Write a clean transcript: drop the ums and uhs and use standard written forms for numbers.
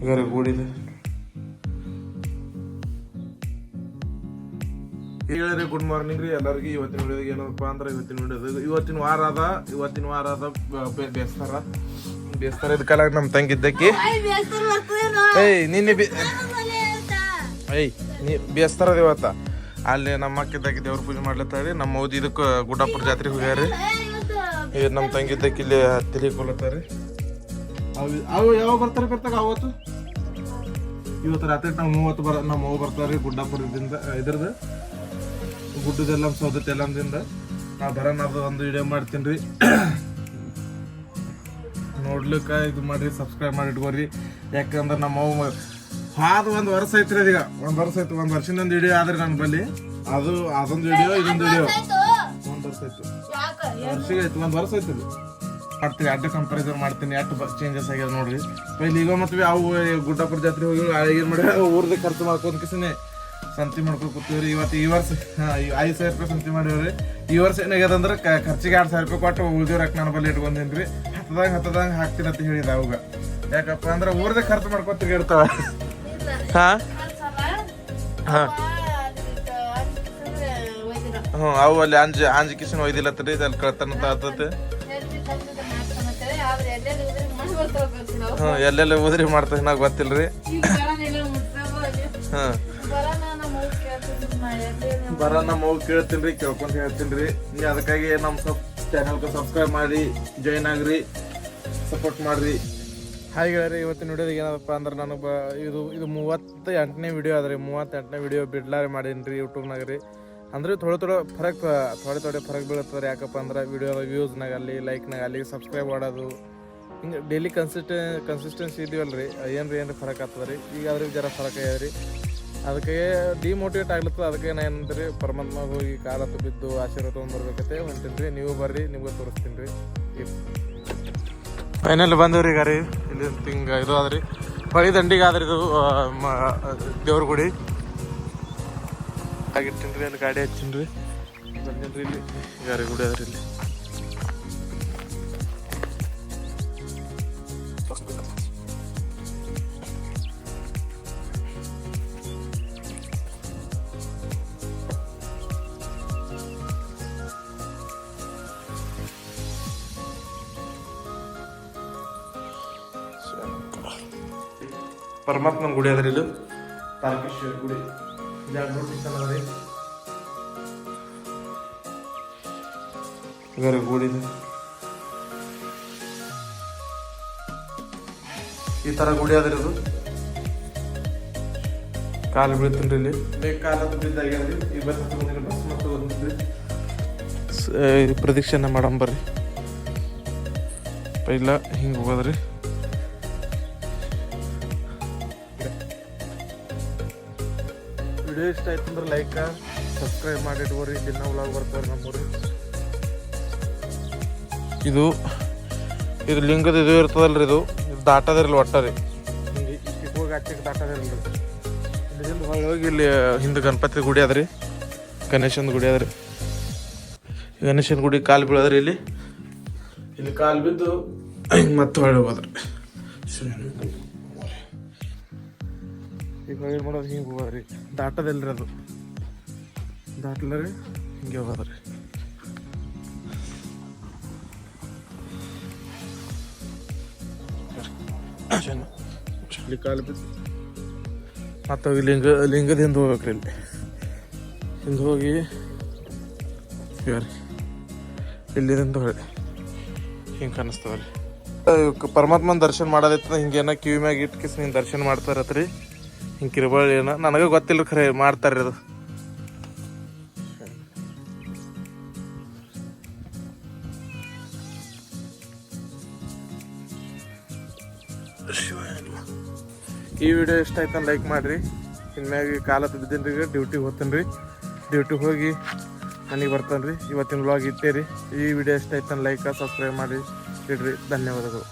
Very good ಇದೆ. ಹೇಳಿರಿ good morning ರೀ ಎಲ್ಲರಿಗೂ. ಇವತ್ತಿನ ವಿಡಿಯೋದಾಗ ಏನಪ್ಪ ಅಂದ್ರೆ ಇವತ್ತಿನ ವಾರ ಅದ ಬೇಸ್ತಾರ ಇದಕ್ಕೆಲ್ಲ ನಮ್ಮ ತಂಗಿದ್ದಕ್ಕಿ ನಿನ್ನೆ ಬೇಸ್ತಾರದ ಇವತ್ತ ಅಲ್ಲಿ ನಮ್ಮ ಅಕ್ಕಿದ್ದಕ್ಕಿ ದೇವ್ರ ಪೂಜೆ ಮಾಡ್ಲತ್ತಾರಿ. ನಮ್ಮ ಮೌದಿ ಇದಕ್ಕೆ ಗುಡ್ಡಾಪುರ ಜಾತ್ರೆಗೆ ಹೋಗ್ಯಾರಿ. ನಮ್ಮ ತಂಗಿದ್ದಕ್ಕಿ ಇಲ್ಲಿ ತಿಳಿಕೊಲತ್ತಾರಿ. ಅವು ಯಾವಾಗ ಬರ್ತಾರೆ ಅವತ್ತು ಇವತ್ತು ರಾತ್ರಿ ನಾವು 30 ನಮ್ಮ ಮಗು ಬರ್ತಾರೆ ಗುಡ್ಡಾಪುರದಿಂದ ಇದ್ರದ್ದು ಗುಡ್ಡದೆಲ್ಲ ಸೌದತ್ತಿ ಎಲ್ಲದಿಂದ. ನಾ ಬರೋಣದು ಒಂದು ವಿಡಿಯೋ ಮಾಡ್ತೀನಿ ರೀ. ನೋಡ್ಲಿಕ್ಕೆ ಇದು ಮಾಡಿರಿ, ಸಬ್ಸ್ಕ್ರೈಬ್ ಮಾಡಿ ಇಟ್ಕೋರಿ. ಯಾಕಂದ್ರೆ ನಮ್ಮ ಮಗು ಹಾದು ಒಂದು ವರ್ಷ ಐತ್ರಿ. ಅದೀಗ ಒಂದು ವರ್ಷದಿಂದ ವಿಡಿಯೋ ಆದ್ರೆ ನನ್ನ ಬಲ್ಲಿ ಅದೊಂದು ವಿಡಿಯೋ ಇದೊಂದು ವಿಡಿಯೋ ಒಂದು ವರ್ಷ ಆಯ್ತು ಮಾಡ್ತೀನಿ. ಅಡ್ಡ ಕಂಪಾರಿಸನ್ ಮಾಡ್ತೀನಿ, ಎಷ್ಟು ಚೇಂಜಸ್ ಆಗ್ಯಾದ ನೋಡ್ರಿ. ಪೈಲಿ ಈಗ ಮತ್ತೆ ಅವು ಗುಡ್ಡಾಪುರ ಜಾತ್ರೆ ಹೋಗಿ ಏನು ಮಾಡಿ ಊರ್ದು ಖರ್ಚು ಮಾಡ್ಕೊಂಡ್ ಕಿಸನೆ ಸಂತಿ ಮಾಡ್ಕೊಂಡು ಕೂತೀವ್ರಿ. ಈ ವರ್ಷ 5,000 ರೂಪಾಯಿ ಸಂತಿ ಮಾಡಿವ್ರಿ. ಈ ವರ್ಷ ಏನಾಗ್ಯದಂದ್ರೆ ಖರ್ಚಿಗೆ 2,000 ರೂಪಾಯಿ ಕೊಟ್ಟು ಉಳಿದಿವ್ರಾಕ ನನ್ನ ಬಲ್ಲಿ ಇಟ್ಕೊಂಡೇನ್ರಿ. ಹತ್ತದಂಗ ಹಾಕ್ತೀನಿ ಅಂತ ಹೇಳಿದ ಅವಾಗ. ಯಾಕಪ್ಪ ಅಂದ್ರೆ ಊರ್ದೇ ಖರ್ಚು ಮಾಡ್ಕೊಂಡು ತಿರ್ಗಾಡ್ತಾವ. ಅವು ಅಲ್ಲಿ ಅಂಜಿ ಕಿಶನ್ ಒಯ್ದಿಲ್ಲತ್ರಿ, ಅಲ್ಲಿ ಕಳ್ತನ ಆತತೆ. ಎಲ್ಲೆಲ್ಲ ಉದ್ರಿ ಮಾಡ್ತಾವ ನಂಗೆ ಗೊತ್ತಿಲ್ರಿ. ಬರ ನಮ್ಮ ಮಗು ಕೇಳ್ತೀನಿ, ಕೇಳ್ಕೊಂತ ಹೇಳ್ತೀನಿ. ಅದಕ್ಕಾಗಿ ನಮ್ಮ ಚಾನಲ್ಗೆ ಸಬ್ಸ್ಕ್ರೈಬ್ ಮಾಡಿ, ಜಾಯಿನ್ ಆಗ್ರಿ, ಸಪೋರ್ಟ್ ಮಾಡ್ರಿ. ಹಾಗೆ ಇವತ್ತಿನ ವಿಡಿಯೋದಾಗ ಏನಪ್ಪ ಅಂದ್ರೆ ನನಗೆ ಇದು 38ನೇ ವಿಡಿಯೋ ಅದ ರೀ. 38ನೇ ವಿಡಿಯೋ ಬಿಡ್ಲಾರಿ ಮಾಡೀನಿ ರೀ ಯೂಟ್ಯೂಬ್ನಾಗ ರೀ. ಅಂದ್ರೆ ಥೋಡೆ ಫರಕ್ ಬೀಳುತ್ತದೆ. ಯಾಕಪ್ಪ ಅಂದ್ರೆ ವಿಡಿಯೋದ ವ್ಯೂಸ್ನಾಗಲ್ಲಿ, ಲೈಕ್ನಾಗಲ್ಲಿ, ಸಬ್ಸ್ಕ್ರೈಬ್ ಮಾಡೋದು ಹಿಂಗೆ ಡೈಲಿ ಕನ್ಸಿಸ್ಟೆನ್ಸಿ ಇದೀವಲ್ರಿ. ಏನ್ರಿ ಫರಕ್ ಆಗ್ತದೆ ರೀ. ಈಗ ಅದ್ರಿಗೆ ಜರ ಫರಕ್ ಆಗ್ಯದ ರೀ. ಅದಕ್ಕೆ ಡಿಮೋಟಿವೇಟ್ ಆಗ್ಲತ್ತದ. ಅದಕ್ಕೆ ನಾನು ಏನಂದ್ರೆ ಪರಮಾತ್ಮಗೆ ಹೋಗಿ ಕಾಲತ್ತು ಬಿದ್ದು ಆಶೀರ್ವಾದ ತೊಗೊಂಡ್ಬರ್ಬೇಕತ್ತೆ ಹೊಂಟೀನಿ ರೀ. ನೀವು ಬರ್ರಿ, ನಿಮ್ಗೆ ತೋರಿಸ್ತೀನಿ ರೀ. ಫೈನಲ್ ಬಂದವ್ರಿ ಈಗ ರೀ. ಇಲ್ಲಿ ಹಿಂಗೆ ಇದು ಅದ್ರಿ ಹೊಳಿ ದಂಡಿಗೆ ಆದ್ರಿ ಇದು ದೇವ್ರ ಗುಡಿ ಆಗಿರ್ತೀನಿ ರೀ. ಅಲ್ಲಿ ಗಾಡಿ ಹಚ್ಚೀನಿ ರೀ, ಬಂದೀನಿ ರೀ. ಇಲ್ಲಿ ಈಗ ರೀ ಗುಡಿ ಅದ್ರಿ. ಇಲ್ಲಿ ಪರಮಾತ್ಮನ ಗುಡಿ ಅದ್ರಿ. ಇದು ತಾರಕೇಶ್ವರ ಗುಡಿ ಜಾಗೃತಿ ಗುಡಿ. ಈ ತರ ಗುಡಿ ಅದ್ರಿ. ಇದು ಕಾಲು ಬೀಳ್ತೀನಿ ಇಲ್ಲಿ. ಕಾಲತ್ತು ಬಿದ್ದಾಗ್ಯಾದ್ರಿ. ಈ ಬಸ್ ಮತ್ತೆ ಪ್ರದಕ್ಷಿಣೆ ಮಾಡಂಬರ್ರಿ. ಪೈಲ ಹಿಂಗೆ ಹೋಗೋದ್ರಿ. ವಿಡಿಯೋ ಇಷ್ಟ ಆಯ್ತು ಅಂದ್ರೆ ಲೈಕ್ ಸಬ್ಸ್ಕ್ರೈಬ್ ಮಾಡಿ ಇಟ್ಕೋರಿ. ದಿನ ವ್ಲಾಗ್ ಬರ್ತಾರೆ ನಮ್ಮೂರಿ. ಇದು ಲಿಂಗದ ಇದು ಇರ್ತದಲ್ರಿ. ಇದು ದಾಟದಿರಲಿ ಒಟ್ಟ ರೀ. ಹಿಂಗೆ ಹೋಗಿ ಆಚೆಗೆ ದಾಟದಿರಲ್ರಿ. ಇಲ್ಲಿಂದ ಹೋಗಿ ಇಲ್ಲಿ ಹಿಂದೆ ಗಣಪತಿ ಗುಡಿ ಅದ್ರಿ, ಗಣೇಶನ ಗುಡಿ ಅದ್ರಿ. ಗಣೇಶನ ಗುಡಿ ಕಾಲು ಬೀಳದ್ರಿ. ಇಲ್ಲಿ ಕಾಲು ಬಿದ್ದು ಹಿಂಗೆ ಮತ್ತೆ ಹೊಳ್ಳಿ ಹೋದ್ರಿ. ಈಗ ಏನು ಮಾಡೋದು ಹಿಂಗೆ ಹೋಗೋದ್ರಿ. ದಾಟದಿಲ್ರಿ, ಅದು ದಾಟ್ಲ ರೀ. ಹಿಂಗೆ ಹೋಗೋದ್ರಿ. ಇಲ್ಲಿ ಕಾಲು ಬಿದ್ದು ಮತ್ತೆ ಹೋಗಿ ಲಿಂಗದ ಹಿಂದೆ ಹೋಗ್ಬೇಕ್ರಿ. ಇಲ್ಲಿ ಹಿಂದೆ ಹೋಗಿ ಇಲ್ಲಿಂದ ಹೊಳ್ಳಿ ಹಿಂಗೆ ಕಾಣಿಸ್ತದ್ರಿ. ಪರಮಾತ್ಮನ ದರ್ಶನ ಮಾಡೋದೈತ. ಹಿಂಗೇನ ಕಿವಿ ಮ್ಯಾಗ ಇಟ್ಕಿಸ್ ಹಿಂಗೆ ದರ್ಶನ ಮಾಡ್ತಾರತ್ರಿ. ಹಿಂಗೆ ಕಿರುಬಾಳಿ ಏನೋ ನನಗೆ ಗೊತ್ತಿಲ್ಲ, ಖರೆ ಮಾಡ್ತಾರ್ರಿ ಅದು. ಈ ವಿಡಿಯೋ ಇಷ್ಟ ಆಯ್ತು ಲೈಕ್ ಮಾಡಿರಿ. ಇನ್ಮ್ಯಾಗ ಕಾಲತ್ತು ಬಿದ್ದೀನಿ ರೀ. ಡ್ಯೂಟಿಗೆ ಹೋಗ್ತೀನಿ ರೀ. ಡ್ಯೂಟಿಗೆ ಹೋಗಿ ಮನೆಗೆ ಬರ್ತಾನೆ ರೀ. ಇವತ್ತಿನ ವ್ಲಾಗ್ ಇಟ್ಟೇರಿ. ಈ ವಿಡಿಯೋ ಇಷ್ಟ ಆಯ್ತು ಲೈಕ್ ಸಬ್ಸ್ಕ್ರೈಬ್ ಮಾಡಿ ಇಡ್ರಿ. ಧನ್ಯವಾದಗಳು.